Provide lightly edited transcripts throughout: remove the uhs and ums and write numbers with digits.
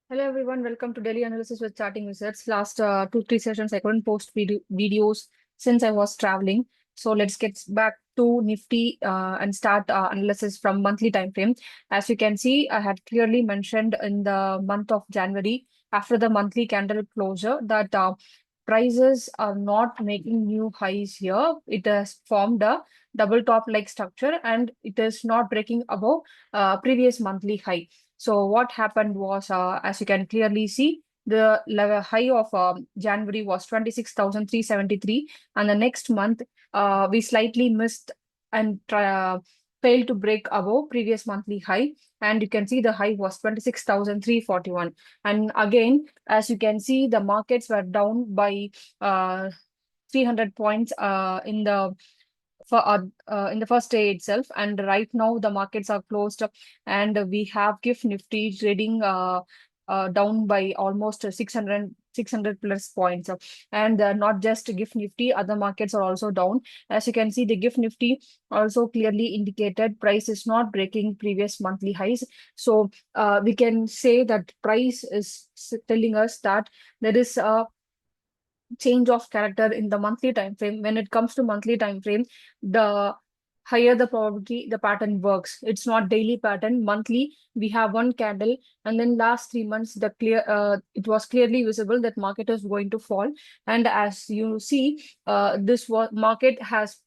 Hello everyone, welcome to Daily Analysis with Charting Wizards. Last 2-3 sessions I couldn't post videos since I was traveling. So let's get back to Nifty and start analysis from monthly time frame. As you can see, I had clearly mentioned in the month of January after the monthly candle closure that prices are not making new highs here. It has formed a double top like structure and it is not breaking above previous monthly high. So what happened was, as you can clearly see, the level high of January was 26,373, and the next month we slightly missed and failed to break above previous monthly high. And you can see the high was 26,341. And again, as you can see, the markets were down by 300 points in the first day itself, and right now the markets are closed and we have GIFT Nifty trading down by almost 600 plus points. And not just GIFT Nifty, other markets are also down. As you can see, the GIFT Nifty also clearly indicated price is not breaking previous monthly highs. So we can say that price is telling us that there is a change of character in the monthly time frame. When it comes to monthly time frame, the higher the probability the pattern works. It's not daily pattern. Monthly we have one candle, and then last 3 months the clear it was clearly visible that market is going to fall. And as you see, this market has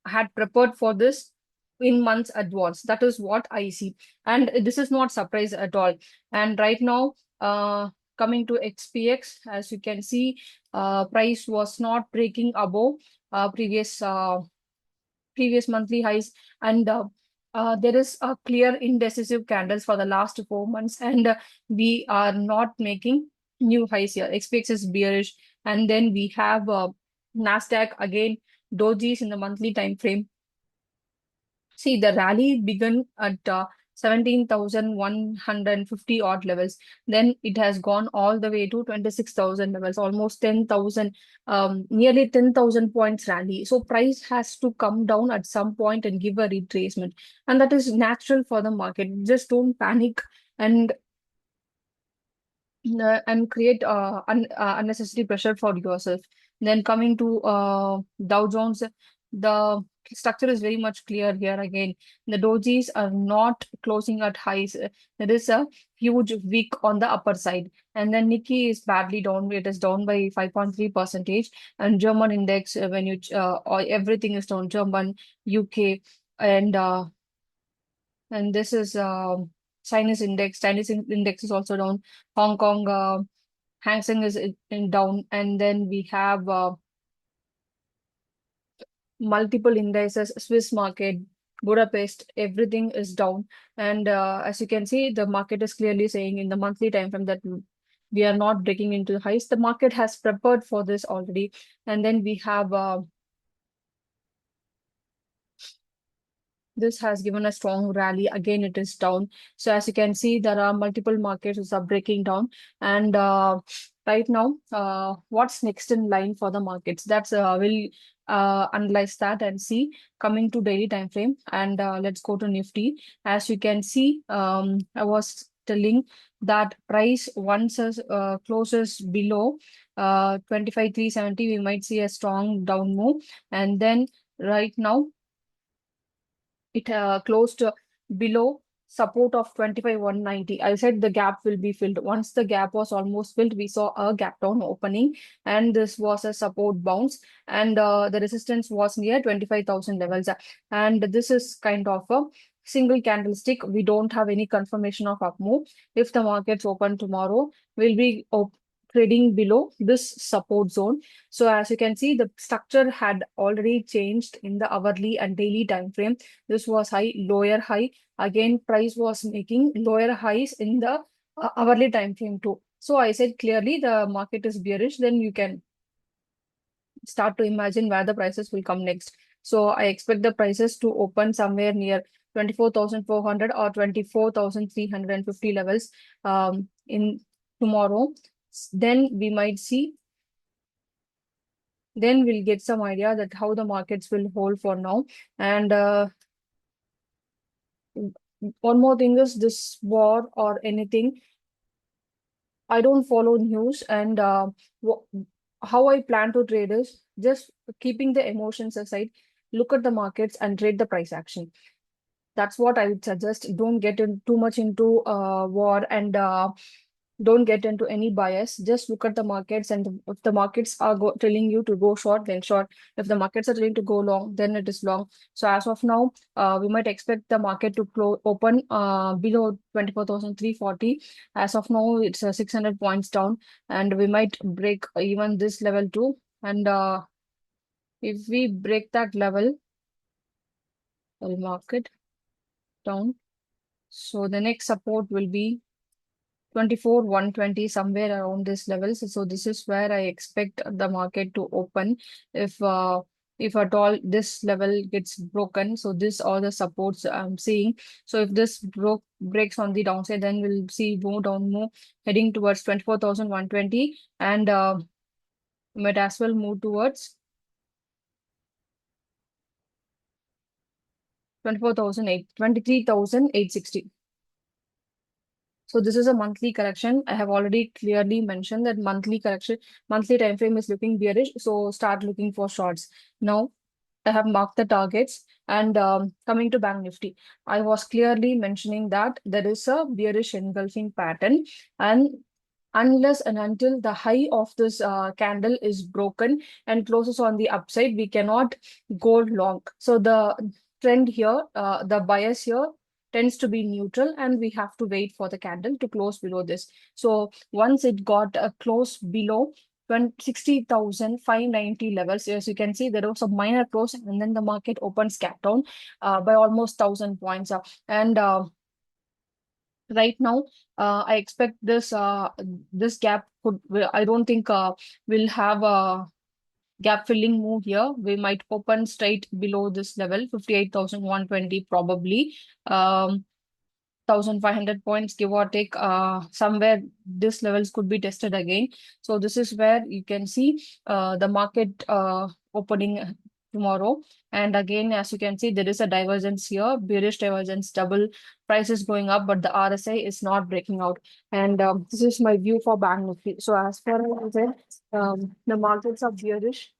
had prepared for this in months advance. That is what I see, and this is not surprise at all. And right now, coming to XPX, as you can see, price was not breaking above previous monthly highs, and there is a clear indecisive candles for the last 4 months, and we are not making new highs here. XPX is bearish, and then we have Nasdaq again, dojis in the monthly time frame. See, the rally began at 17,150 odd levels. Then it has gone all the way to 26,000 levels, almost 10,000, nearly 10,000 points rally. So price has to come down at some point and give a retracement. And that is natural for the market. Just don't panic and create unnecessary pressure for yourself. Then coming to Dow Jones, the structure is very much clear here again. The dojis are not closing at highs. There is a huge wick on the upper side. And then Nikkei is badly down. It is down by 5.3 percentage. And German index, when you everything is down. German, UK, and this is Chinese index. Index is also down. Hong Kong Hang Seng is down, and then we have multiple indices. Swiss market, Budapest, everything is down. And as you can see, the market is clearly saying in the monthly time frame that we are not breaking into the highs. The market has prepared for this already. And then we have this has given a strong rally. Again, it is down. So as you can see, there are multiple markets which are breaking down. And right now, what's next in line for the markets? That's we'll analyze that and see. Coming to daily time frame, and let's go to Nifty. As you can see, I was telling that price once closes below 25,370, we might see a strong down move. And then right now it closed below support of 25,190. I said the gap will be filled. Once the gap was almost filled, we saw a gap down opening, and this was a support bounce, and the resistance was near 25,000 levels. And this is kind of a single candlestick. We don't have any confirmation of up move. If the markets open tomorrow, we'll be trading below this support zone. So as you can see, the structure had already changed in the hourly and daily time frame. This was high, lower high. Again, price was making lower highs in the hourly time frame too. So I said clearly the market is bearish. Then you can start to imagine where the prices will come next. So I expect the prices to open somewhere near 24,400 or 24,350 levels in tomorrow. Then we might see, then we'll get some idea that how the markets will hold for now. And one more thing is this war or anything I don't follow news, and how I plan to trade is just keeping the emotions aside, look at the markets and trade the price action. That's what I would suggest. Don't get in too much into war, and don't get into any bias. Just look at the markets, and if the markets are telling you to go short, then short. If the markets are telling to go long, then it is long. So as of now, we might expect the market to open below 24,340. As of now, it's 600 points down, and we might break even this level too. And if we break that level, we'll mark it down. So the next support will be 24,120, somewhere around this level. So this is where I expect the market to open if at all this level gets broken. So this are the supports I'm seeing. So if this breaks on the downside, then we'll see more down, more heading towards 24,120, and might as well move towards 23,860. So this is a monthly correction. I have already clearly mentioned that monthly time frame is looking bearish. So start looking for shorts. Now I have marked the targets, and coming to Bank Nifty, I was clearly mentioning that there is a bearish engulfing pattern, and unless and until the high of this candle is broken and closes on the upside, we cannot go long. So the trend here, the bias here tends to be neutral, and we have to wait for the candle to close below this. So once it got a close below 60,590 levels, as you can see, there was a minor close, and then the market opens gap down by almost 1,000 points. And right now, I expect this gap I don't think we'll have a gap filling move here. We might open straight below this level, 58,120 probably. 1,500 points, give or take, somewhere this levels could be tested again. So this is where you can see the market opening tomorrow. And again, as you can see, there is a divergence here, bearish divergence, double prices going up, but the RSI is not breaking out. And this is my view for Bank Nifty. So as far as I said, the markets are bearish.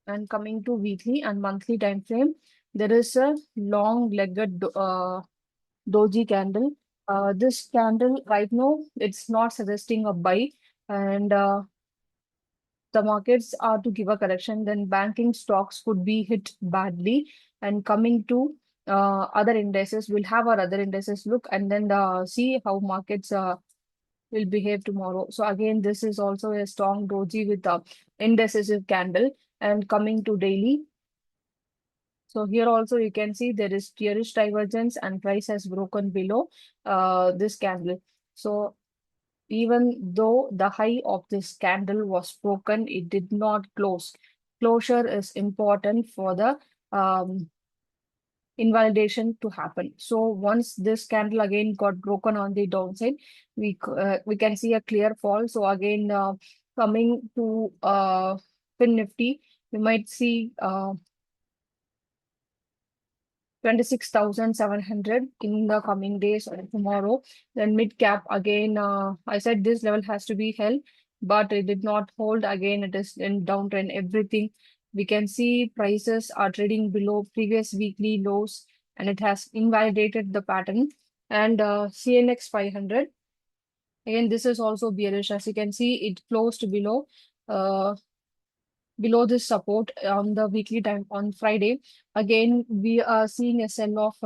And coming to weekly and monthly time frame, there is a long-legged doji candle. This candle right now, it's not suggesting a buy, and the markets are to give a correction, then banking stocks could be hit badly. And coming to other indices, we'll have our other indices look, and then see how markets will behave tomorrow. So again, this is also a strong doji with a indecisive candle. And coming to daily, so here also you can see there is bearish divergence, and price has broken below this candle. So even though the high of this candle was broken, it did not close. Closure is important for the invalidation to happen. So once this candle again got broken on the downside, we can see a clear fall. So again, coming to Fin Nifty, we might see 26,700 in the coming days or tomorrow. Then mid cap again, I said this level has to be held, but it did not hold. Again, it is in downtrend. Everything we can see, prices are trading below previous weekly lows, and it has invalidated the pattern. And CNX 500, again, this is also bearish. As you can see, it closed uh, below this support on the weekly time on Friday. Again, we are seeing a sell off.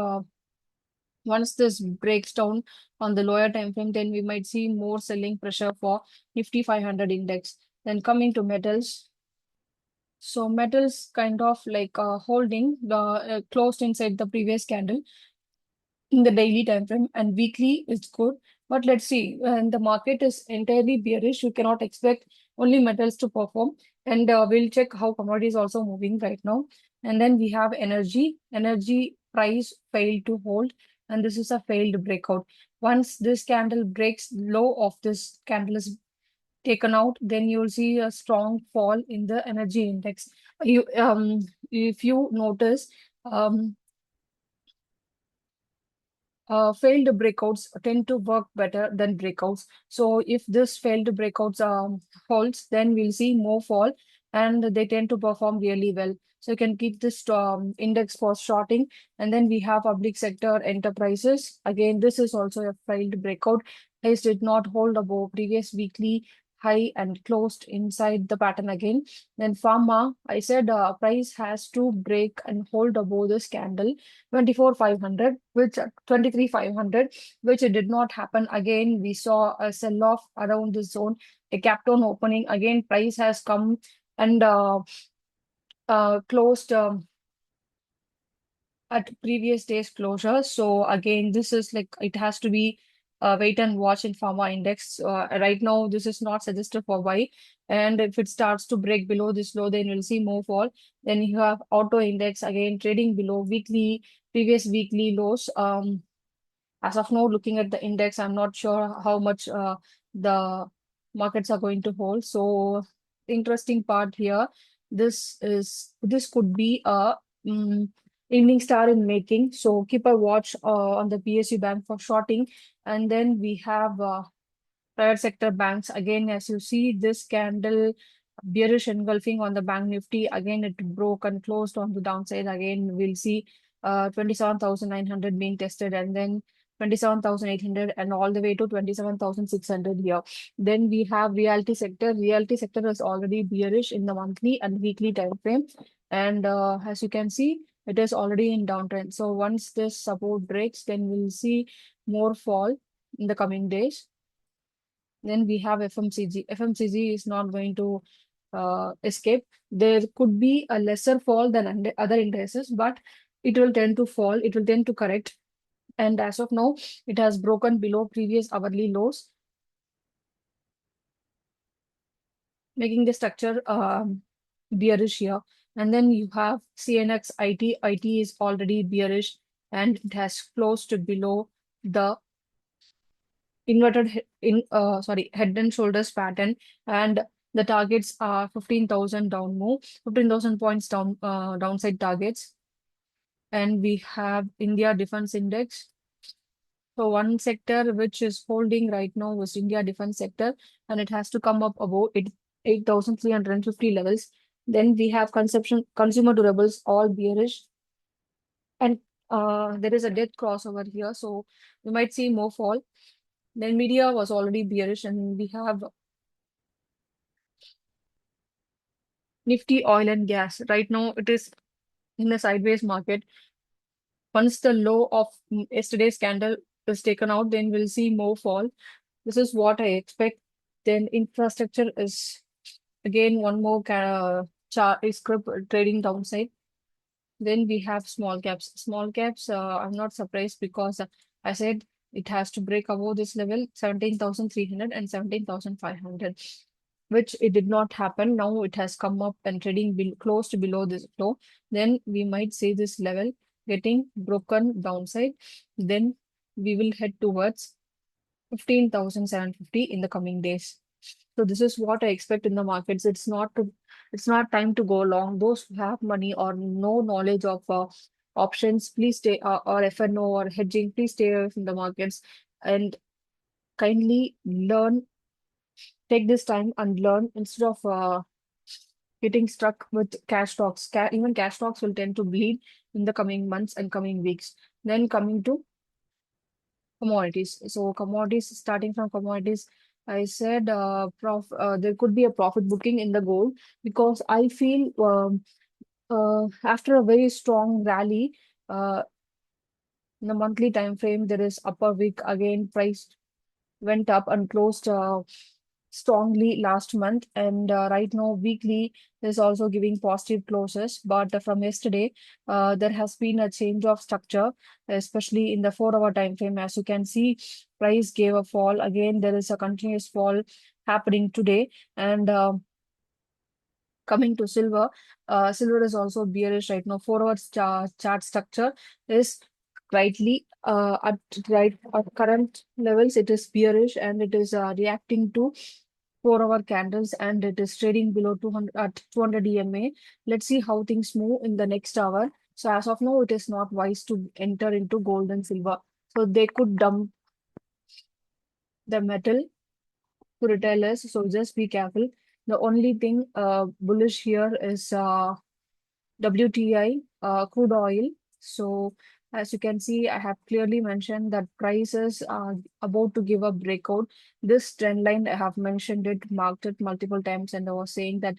Once this breaks down on the lower time frame, then we might see more selling pressure for Nifty 500 index. Then coming to metals. So metals kind of like holding the closed inside the previous candle in the daily time frame, and weekly is good. But let's see, when the market is entirely bearish, you cannot expect only metals to perform. And we'll check how commodity is also moving right now. And then we have energy price failed to hold, and this is a failed breakout. Once this candle breaks low of this candle is taken out, then you'll see a strong fall in the energy index. You if you notice, um failed breakouts tend to work better than breakouts. So if this failed breakouts holds, then we'll see more fall, and they tend to perform really well. So you can keep this index for shorting. And then we have public sector enterprises. Again, this is also a failed breakout. It did not hold above previous weekly high and closed inside the pattern again. Then pharma, I said price has to break and hold above this candle 24,500, which 23,500, which it did not happen. Again, we saw a sell off around this zone, a cap down opening. Again, price has come and closed at previous day's closure. So again, this is like it has to be wait and watch in pharma index. Right now, this is not suggested for buy. And if it starts to break below this low, then we'll see more fall. Then you have auto index again trading below previous weekly lows. As of now, looking at the index, I'm not sure how much the markets are going to hold. So, interesting part here. This could be a um, evening star in making. So keep a watch on the PSU bank for shorting, and then we have private sector banks. Again, as you see, this candle bearish engulfing on the bank nifty. Again, it broke and closed on the downside. Again, we'll see 27,900 being tested, and then 27,800, and all the way to 27,600 here. Then we have realty sector. Realty sector is already bearish in the monthly and weekly time frame. And as you can see, it is already in downtrend. So once this support breaks, then we'll see more fall in the coming days. Then we have FMCG. FMCG is not going to escape. There could be a lesser fall than other indices, but it will tend to fall. It will tend to correct. And as of now, it has broken below previous hourly lows, making the structure bearish here. And then you have CNX IT. IT is already bearish, and it has closed below the inverted head and shoulders pattern, and the targets are 15,000 down move, 15,000 points downside targets. And we have India Defense Index. So one sector which is holding right now is India Defense sector, and it has to come up above 8,350 levels. Then we have consumer durables all bearish, and there is a death cross over here, so we might see more fall. Then media was already bearish, and we have Nifty oil and gas. Right now, it is in a sideways market. Once the low of yesterday's candle is taken out, then we'll see more fall. This is what I expect. Then infrastructure is again one more chart is trading downside. Then we have small caps. Small caps, I'm not surprised because I said it has to break above this level 17,300 and 17,500, which it did not happen. Now it has come up and trading close to below this low. Then we might see this level getting broken downside. Then we will head towards 15,750 in the coming days. So this is what I expect in the markets. It's not time to go long. Those who have money or no knowledge of options, please stay or FNO or hedging, please stay away from the markets and kindly learn. Take this time and learn instead of getting stuck with cash stocks. Even cash stocks will tend to bleed in the coming months and coming weeks. Then coming to commodities. So commodities, starting from commodities, I said there could be a profit booking in the gold because I feel after a very strong rally in the monthly time frame, there is upper week again price went up and closed strongly last month, and right now weekly is also giving positive closes. But from yesterday there has been a change of structure, especially in the 4 hour time frame. As you can see, price gave a fall. Again, there is a continuous fall happening today. And coming to silver, silver is also bearish right now. 4 hour chart structure is rightly at current levels. It is bearish, and it is reacting to 4 hour candles, and it is trading below 200 at 200 EMA. Let's see how things move in the next hour. So as of now, it is not wise to enter into gold and silver. So they could dump the metal to retailers. So just be careful. The only thing bullish here is WTI, crude oil. So as you can see, I have clearly mentioned that prices are about to give a breakout. This trend line, I have mentioned it, marked it multiple times, and I was saying that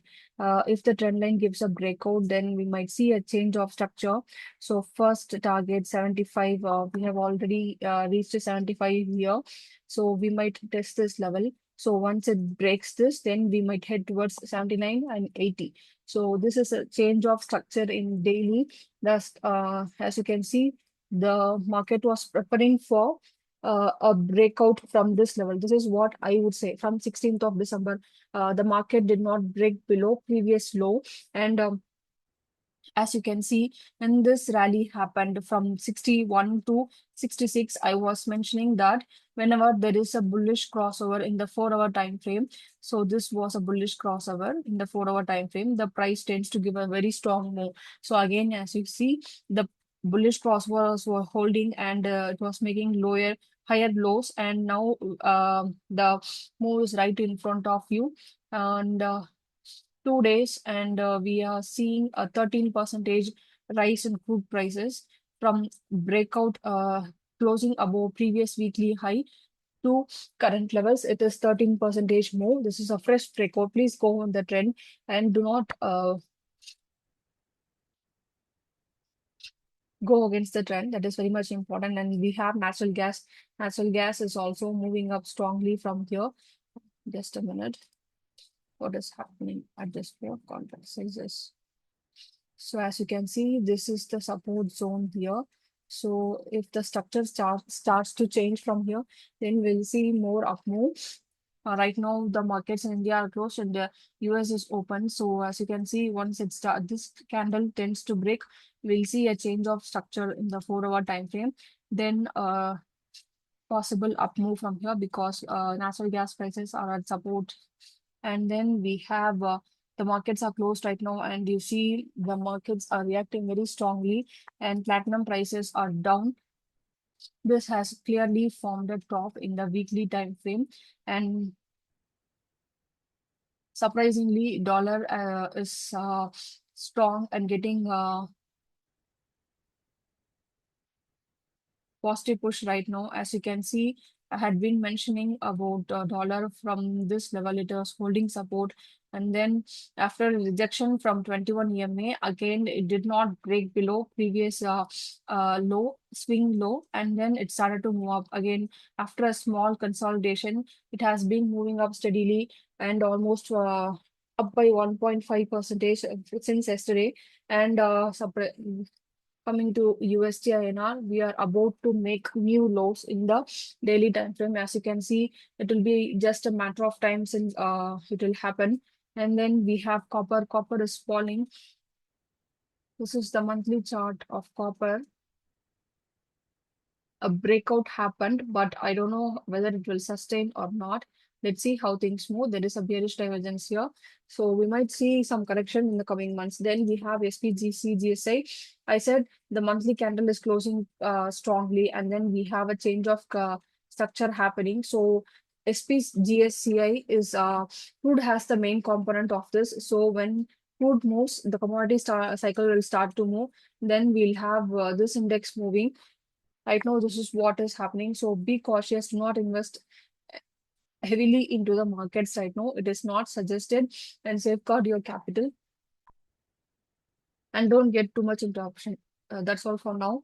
if the trend line gives a breakout, then we might see a change of structure. So first target 75, we have already reached 75 here. So we might test this level. So once it breaks this, then we might head towards 79 and 80. So this is a change of structure in daily. Thus, as you can see, the market was preparing for a breakout from this level. This is what I would say. From 16th of December, the market did not break below previous low, and as you can see, when this rally happened from 61 to 66, I was mentioning that whenever there is a bullish crossover in the 4-hour time frame, so this was a bullish crossover in the 4-hour time frame, the price tends to give a very strong move. So again, as you see, the bullish crossovers were holding, and it was making lower higher lows, and now the move is right in front of you, and 2 days, and we are seeing a 13 percentage rise in crude prices from breakout, closing above previous weekly high to current levels. It is 13 percentage more. This is a fresh breakout. Please go on the trend and do not go against the trend. That is very much important. And we have natural gas. Natural gas is also moving up strongly from here. Just a minute. What is happening at this port contract sizes? So as you can see, this is the support zone here. So if the structure starts to change from here, then we'll see more up moves. Right now, the markets in India are closed and the US is open. So as you can see, once it starts, this candle tends to break, we'll see a change of structure in the 4-hour time frame. Then possible up move from here, because natural gas prices are at support. And then we have the markets are closed right now, and you see the markets are reacting very strongly, and platinum prices are down. This has clearly formed a top in the weekly time frame, and surprisingly dollar is strong and getting positive push right now. As you can see, I had been mentioning about dollar from this level, it was holding support. And then after rejection from 21 EMA, again, it did not break below previous low, swing low, and then it started to move up again. After a small consolidation, it has been moving up steadily and almost up by 1.5 percentage since yesterday. And coming to USD INR, we are about to make new lows in the daily time frame. As you can see, it will be just a matter of time since it will happen. And then we have copper. Copper is falling. This is the monthly chart of copper. A breakout happened, but I don't know whether it will sustain or not. Let's see how things move. There is a bearish divergence here. So we might see some correction in the coming months. Then we have SPGC, GSI. I said the monthly candle is closing strongly, and then we have a change of structure happening. So SPGSCI is crude has the main component of this. So when crude moves, the commodity cycle will start to move. Then we'll have this index moving. Right now, this is what is happening. So be cautious. Do not invest heavily into the markets right now. It is not suggested, and safeguard your capital and don't get too much into option. That's all for now.